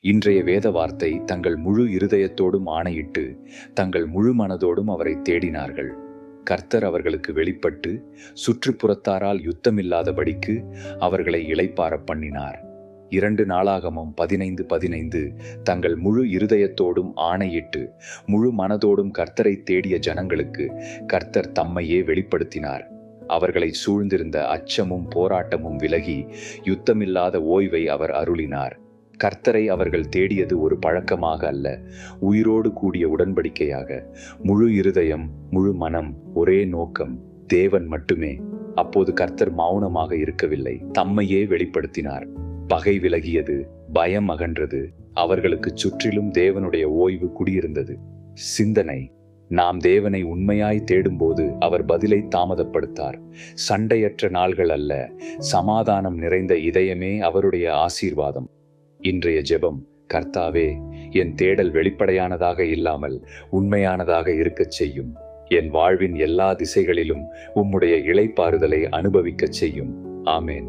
இன்றைய வேத வார்த்தை, தங்கள் முழு இருதயத்தோடும் ஆணையிட்டு தங்கள் முழு மனதோடும் அவரை தேடினார்கள். கர்த்தர் அவர்களுக்கு வெளிப்பட்டு சுற்றுப்புறத்தாரால் யுத்தமில்லாதபடிக்கு அவர்களை இளைப்பார பண்ணினார். 2 நாளாகமம் 15:15. தங்கள் முழு இருதயத்தோடும் ஆணையிட்டு முழு மனதோடும் கர்த்தரை தேடிய ஜனங்களுக்கு கர்த்தர் தம்மையே வெளிப்படுத்தினார். அவர்களை சூழ்ந்திருந்த அச்சமும் போராட்டமும் விலகி யுத்தமில்லாத ஓய்வை அவர் அருளினார். கர்த்தரை அவர்கள் தேடியது ஒரு பழக்கமாக அல்ல, உயிரோடு கூடிய உடன்படிக்கையாக. முழு இருதயம், முழு மனம், ஒரே நோக்கம், தேவன் மட்டுமே. அப்போது கர்த்தர் மௌனமாக இருக்கவில்லை, தம்மையே வெளிப்படுத்தினார். பகை விலகியது, பயம் அகன்றது, அவர்களுக்கு சுற்றிலும் தேவனுடைய ஓய்வு குடியிருந்தது. சிந்தனை: நாம் தேவனை உண்மையாய் தேடும்போது அவர் பதிலை தாமதப்படுத்தார். சண்டையற்ற நாள்கள் அல்ல, சமாதானம் நிறைந்த இதயமே அவருடைய ஆசீர்வாதம். இன்றைய ஜெபம்: கர்த்தாவே, என் தேடல் வெளிப்படையானதாக இல்லாமல் உண்மையானதாக இருக்கச் செய்யும். என் வாழ்வின் எல்லா திசைகளிலும் உம்முடைய இளைப்பாறுதலை அனுபவிக்கச் செய்யும். ஆமேன்.